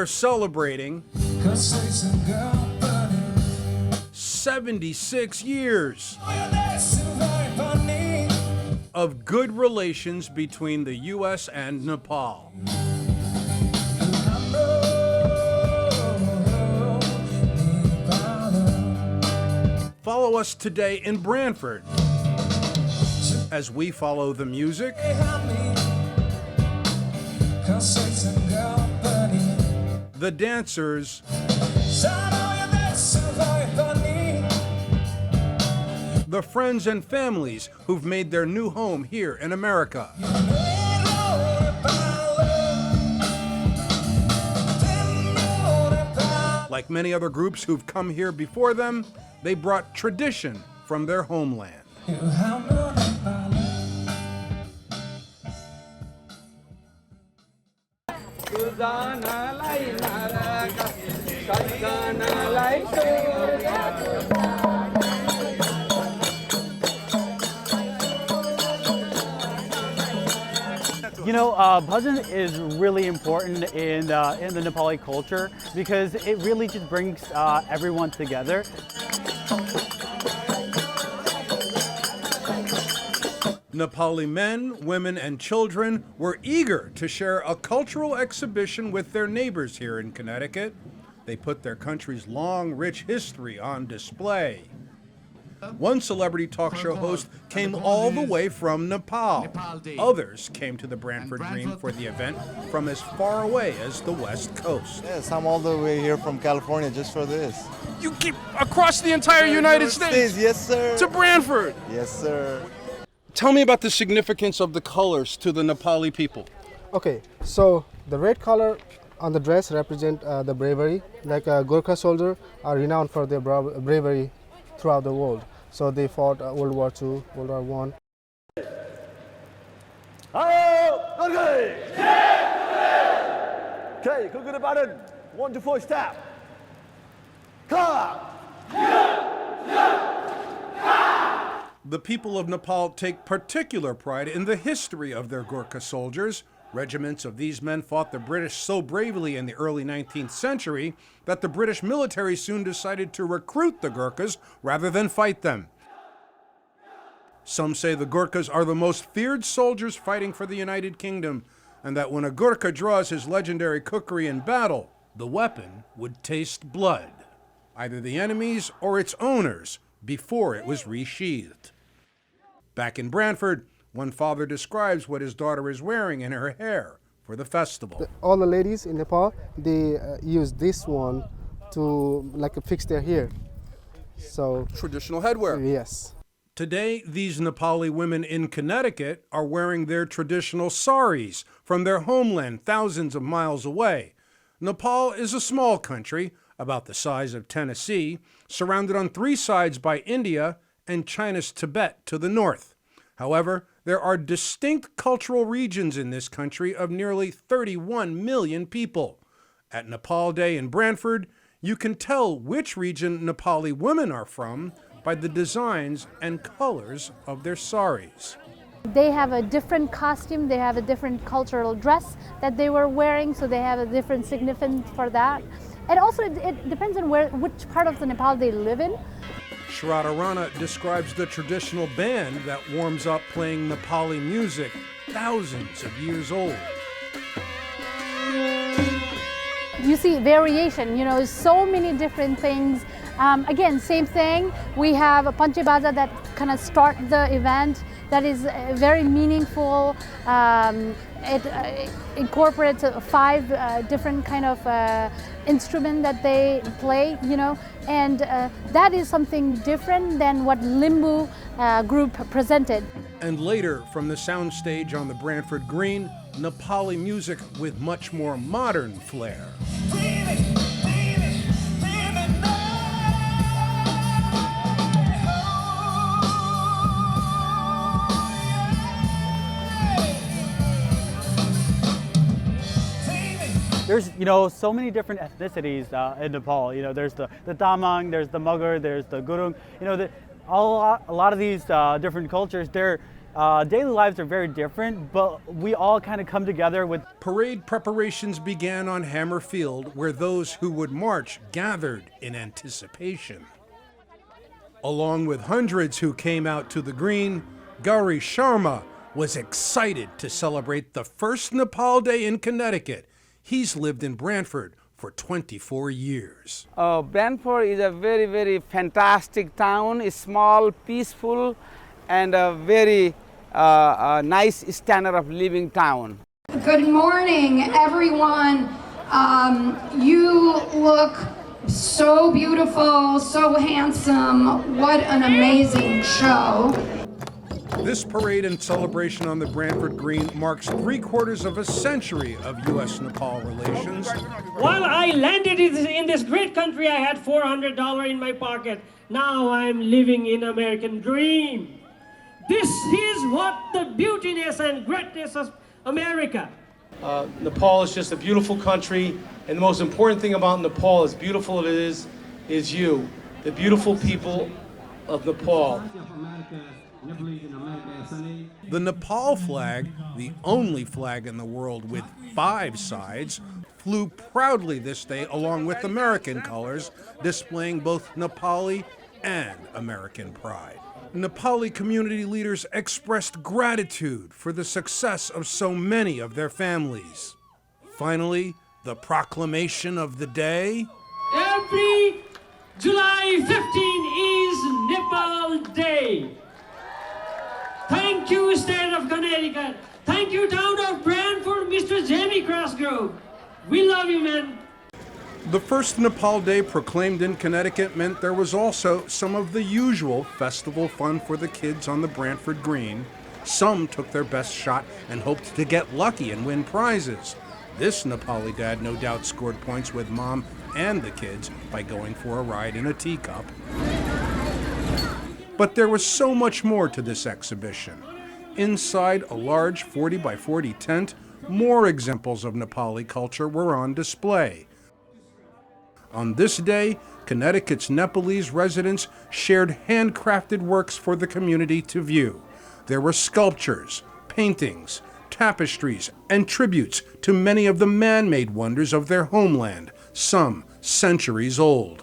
they're celebrating 76 years of good relations between the U.S. and Nepal. Follow us today in Branford as we follow the music, the dancers, the friends and families who've made their new home here in America. Like many other groups who've come here before them, they brought tradition from their homeland. You know, bhajan is really important in the Nepali culture because it really just brings everyone together. Nepali men, women, and children were eager to share a cultural exhibition with their neighbors here in Connecticut. They put their country's long, rich history on display. One celebrity talk show host came all the way from Nepal. Others came to the Branford Green for the event from as far away as the West Coast. Yes, I'm all the way here from California just for this. You keep across the entire United States? Yes, sir. To Branford? Yes, sir. Tell me about the significance of the colors to the Nepali people. Okay, so the red color on the dress represent the bravery. Like a Gurkha soldier are renowned for their bravery throughout the world. So they fought World War II, World War I. Okay, good the button. 1 to 4 step. The people of Nepal take particular pride in the history of their Gurkha soldiers. Regiments of these men fought the British so bravely in the early 19th century that the British military soon decided to recruit the Gurkhas rather than fight them. Some say the Gurkhas are the most feared soldiers fighting for the United Kingdom, and that when a Gurkha draws his legendary kukri in battle, the weapon would taste blood, either the enemy's or its owner's, before it was resheathed. Back in Branford, one father describes what his daughter is wearing in her hair for the festival. All the ladies in Nepal, they use this one to fix their hair. So Traditional headwear. yes. Today, these Nepali women in Connecticut are wearing their traditional saris from their homeland thousands of miles away. Nepal is a small country, about the size of Tennessee, surrounded on 3 sides by India and China's Tibet to the north. However, there are distinct cultural regions in this country of nearly 31 million people. At Nepal Day in Branford, you can tell which region Nepali women are from by the designs and colors of their saris. They have a different costume, they have a different cultural dress that they were wearing, so they have a different significance for that. And also it depends on which part of the Nepal they live in. Shrata Rana describes the traditional band that warms up playing Nepali music thousands of years old. You see variation, so many different things. Again, same thing. We have a Panche Baza that kind of start the event that is very meaningful. It incorporates 5 different kind of instrument that they play, and that is something different than what Limbu group presented. And later, from the soundstage on the Branford Green, Nepali music with much more modern flair. There's, so many different ethnicities in Nepal. There's the Tamang, there's the Magar, there's the Gurung. A lot of these different cultures, they're daily lives are very different, but we all kind of come together with. Parade preparations began on Hammer Field, where those who would march gathered in anticipation. Along with hundreds who came out to the green, Gauri Sharma was excited to celebrate the first Nepal Day in Connecticut. He's lived in Branford for 24 years. Branford is a very, very fantastic town. It's small, peaceful, and a very nice standard of living town. Good morning, everyone. You look so beautiful, so handsome. What an amazing show. This parade and celebration on the Branford Green marks 3/4 of a century of U.S.-Nepal relations. While I landed in this great country, I had $400 in my pocket. Now I'm living in American dream. This is what the beautiness and greatness of America. Nepal is just a beautiful country, and the most important thing about Nepal, as beautiful as it is you, the beautiful people of Nepal. The Nepal flag, the only flag in the world with 5 sides, flew proudly this day along with American colors, displaying both Nepali and American pride. Nepali community leaders expressed gratitude for the success of so many of their families. Finally, the proclamation of the day. Every July 15 is Nepal Day. Thank you, State of Connecticut. Thank you, Town of Branford, Mr. Jamie Crossgrove. We love you, man. The first Nepal Day proclaimed in Connecticut meant there was also some of the usual festival fun for the kids on the Branford Green. Some took their best shot and hoped to get lucky and win prizes. This Nepali dad no doubt scored points with mom and the kids by going for a ride in a teacup. But there was so much more to this exhibition. Inside a large 40 by 40 tent, more examples of Nepali culture were on display. On this day, Connecticut's Nepalese residents shared handcrafted works for the community to view. There were sculptures, paintings, tapestries, and tributes to many of the man-made wonders of their homeland, some centuries old.